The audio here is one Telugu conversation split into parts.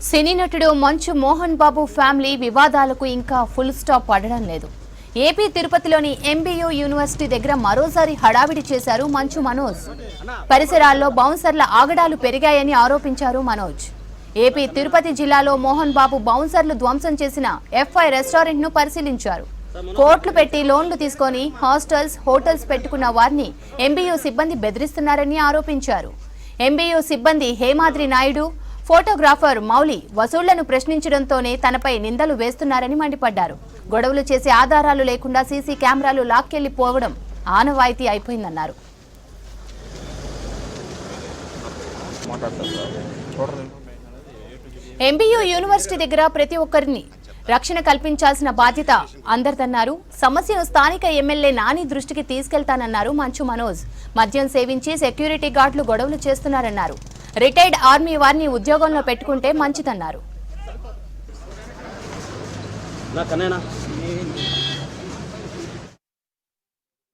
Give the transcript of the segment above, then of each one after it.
సినీ నటుడు మంచు మోహన్ బాబు ఫ్యామిలీ వివాదాలకు ఇంకా ఫుల్ స్టాప్ పడడం లేదు. ఏపీ తిరుపతిలోని ఎంబీయూ యూనివర్సిటీ దగ్గర మరోసారి హడావిడి చేశారు మంచు మనోజ్. పరిసరాల్లో బౌన్సర్ల ఆగడాలు పెరిగాయని ఆరోపించారు మనోజ్. ఏపీ తిరుపతి జిల్లాలో మోహన్ బాబు బౌన్సర్లు ధ్వంసం చేసిన ఎఫ్ఐ రెస్టారెంట్ ను పరిశీలించారు. కోట్లు పెట్టి లోన్లు తీసుకొని హాస్టల్స్, హోటల్స్ పెట్టుకున్న వారిని ఎంబీయూ సిబ్బంది బెదిరిస్తున్నారని ఆరోపించారు. ఎంబీయూ సిబ్బంది హేమాద్రి నాయుడు, ఫోటోగ్రాఫర్ మౌలి వసూళ్లను ప్రశ్నించడంతోనే తనపై నిందలు వేస్తున్నారని మండిపడ్డారు. గొడవలు చేసే ఆధారాలు లేకుండా సీసీ కెమెరాలు లాక్కెళ్లిపోవడం ఆనవాయితీ అయిపోయిందన్నారు. ఎంబీయూ యూనివర్సిటీ దగ్గర ప్రతి ఒక్కరిని రక్షణ కల్పించాల్సిన బాధ్యత అందరిదన్నారు. సమస్యను స్థానిక ఎమ్మెల్యే నాని దృష్టికి తీసుకెళ్తానన్నారు మంచు మనోజ్. మద్యం సేవించి సెక్యూరిటీ గార్డులు గొడవలు చేస్తున్నారన్నారు. రిటైర్డ్ ఆర్మీ వారిని ఉద్యోగంలో పెట్టుకుంటే మంచిదన్నారు.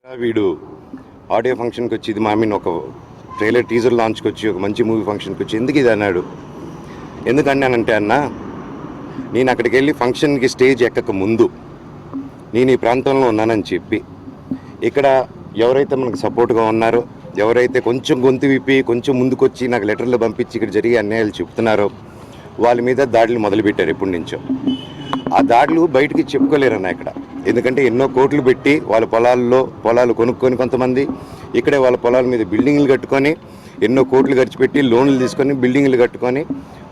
వీడు ఆడియో ఫంక్షన్కి వచ్చి ఇది ఒక ట్రైలర్ టీజర్ లాంచ్కి వచ్చి ఒక మంచి మూవీ ఫంక్షన్కి వచ్చి ఎందుకు ఇది అన్నాడు. ఎందుకన్నానంటే నేను అక్కడికి వెళ్ళి ఫంక్షన్కి స్టేజ్ ఎక్కక ముందు నేను ఈ ప్రాంతంలో ఉన్నానని చెప్పి ఇక్కడ ఎవరైతే మనకు సపోర్ట్గా ఉన్నారో, ఎవరైతే కొంచెం గొంతు విప్పి కొంచెం ముందుకొచ్చి నాకు లెటర్లు పంపించి ఇక్కడ జరిగే అన్యాయాలు చెప్తున్నారో వాళ్ళ మీద దాడులు మొదలుపెట్టారు. ఎప్పటి నుంచో ఆ దాడులు బయటికి చెప్పుకోలేరన్న ఇక్కడ. ఎందుకంటే ఎన్నో కోట్లు పెట్టి వాళ్ళ పొలాలు కొనుక్కొని కొంతమంది ఇక్కడే వాళ్ళ పొలాల మీద బిల్డింగ్లు కట్టుకొని ఎన్నో కోట్లు ఖర్చు పెట్టి లోన్లు తీసుకొని బిల్డింగ్లు కట్టుకొని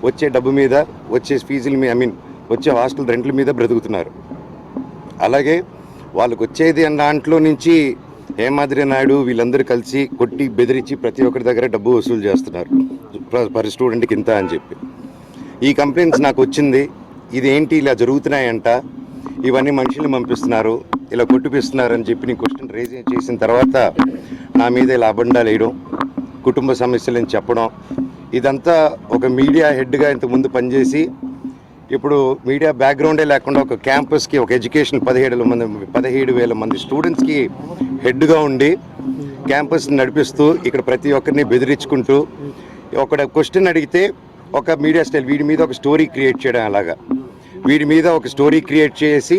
వచ్చే డబ్బు మీద, వచ్చే ఫీజుల మీద, వచ్చే హాస్టల్ రెంట్ల మీద బ్రతుకుతున్నారు. అలాగే వాళ్ళకు వచ్చేది అన్న దాంట్లో నుంచి హేమాద్రి నాయుడు వీళ్ళందరూ కలిసి కొట్టి బెదిరించి ప్రతి ఒక్కరి దగ్గర డబ్బు వసూలు చేస్తున్నారు. పర్ స్టూడెంట్కి ఇంత అని చెప్పి ఈ కంప్లైంట్స్ నాకు వచ్చింది. ఇదేంటి ఇలా జరుగుతున్నాయంట, ఇవన్నీ మనుషుల్ని పంపిస్తున్నారు, ఇలా కొట్టిపిస్తున్నారు అని చెప్పి నేను క్వశ్చన్ రేజ్ చేసిన తర్వాత నా మీద ఇలా అబండాలు వేయడం, కుటుంబ సమస్యలని చెప్పడం, ఇదంతా ఒక మీడియా హెడ్గా ఇంతకుముందు పనిచేసి ఇప్పుడు మీడియా బ్యాక్గ్రౌండే లేకుండా ఒక క్యాంపస్కి ఒక ఎడ్యుకేషన్ 17,000 మంది స్టూడెంట్స్కి హెడ్గా ఉండి క్యాంపస్ని నడిపిస్తూ ఇక్కడ ప్రతి ఒక్కరిని బెదిరించుకుంటూ ఒక క్వశ్చన్ అడిగితే ఒక మీడియా స్టైల్ వీడి మీద ఒక స్టోరీ క్రియేట్ చేయడం, అలాగా వీడి మీద ఒక స్టోరీ క్రియేట్ చేసి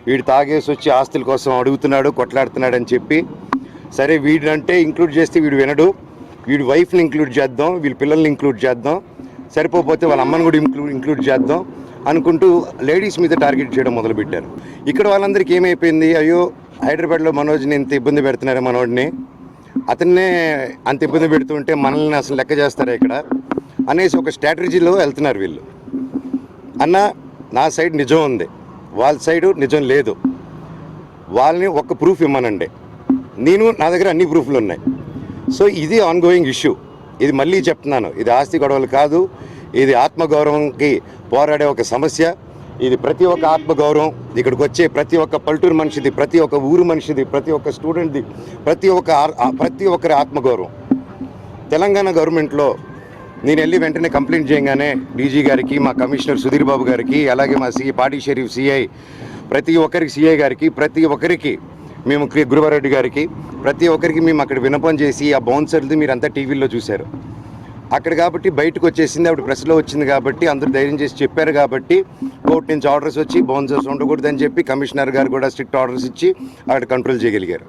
వీడు తాగేసి వచ్చి ఆస్తుల కోసం అడుగుతున్నాడు, కొట్లాడుతున్నాడు అని చెప్పి, సరే వీడంటే ఇంక్లూడ్ చేస్తే వీడు వినడు, వీడి వైఫ్ని ఇంక్లూడ్ చేద్దాం, వీళ్ళ పిల్లల్ని ఇంక్లూడ్ చేద్దాం, సరిపోతే వాళ్ళ అమ్మని కూడా ఇంక్లూడ్ చేద్దాం అనుకుంటూ లేడీస్ మీద టార్గెట్ చేయడం మొదలుపెట్టారు. ఇక్కడ వాళ్ళందరికీ ఏమైపోయింది, అయ్యో హైదరాబాద్లో మనోజ్ని ఇంత ఇబ్బంది పెడుతున్నారు, మనోడిని అతన్నే అంత ఇబ్బంది పెడుతుంటే మనల్ని అసలు లెక్క చేస్తారా ఇక్కడ అనేసి ఒక స్ట్రాటజీలో వెళ్తున్నారు వీళ్ళు. అన్న నా సైడ్ నిజం ఉంది, వాళ్ళ సైడు నిజం లేదు, వాళ్ళని ఒక ప్రూఫ్ ఇమ్మనండి, నా దగ్గర అన్ని ప్రూఫ్లు ఉన్నాయి. సో ఇది ఆన్గోయింగ్ ఇష్యూ. ఇది మళ్ళీ చెప్తున్నాను, ఇది ఆస్తి గొడవలు కాదు, ఇది ఆత్మగౌరవంకి పోరాడే ఒక సమస్య. ఇది ప్రతి ఒక్క ఆత్మగౌరవం, ఇక్కడికి వచ్చే ప్రతి ఒక్క పల్లెటూరు మనిషిది, ప్రతి ఒక్క ఊరు మనిషిది, ప్రతి ఒక్క స్టూడెంట్ది, ప్రతి ఒక్కరి ఆత్మగౌరవం. తెలంగాణ గవర్నమెంట్లో నేను వెళ్ళి వెంటనే కంప్లైంట్ చేయగానే డీజీ గారికి, మా కమిషనర్ సుధీర్ బాబు గారికి, అలాగే మా పాటి షరీఫ్ సిఐ, ప్రతి ఒక్కరికి సిఐ గారికి, ప్రతి ఒక్కరికి మేము గురువారెడ్డి గారికి, ప్రతి ఒక్కరికి మేము అక్కడ విన్నపం చేసి ఆ బౌన్సర్ది మీరంతా టీవీల్లో చూశారు అక్కడ. కాబట్టి బయటకు వచ్చేసింది, అప్పుడు ప్రెస్లో వచ్చింది కాబట్టి అందరూ ధైర్యం చేసి చెప్పారు కాబట్టి కోర్టు నుంచి ఆర్డర్స్ వచ్చి బౌన్సర్స్ ఉండకూడదని చెప్పి కమిషనర్ గారు కూడా స్ట్రిక్ట్ ఆర్డర్స్ ఇచ్చి అక్కడ కంట్రోల్ చేయగలిగారు.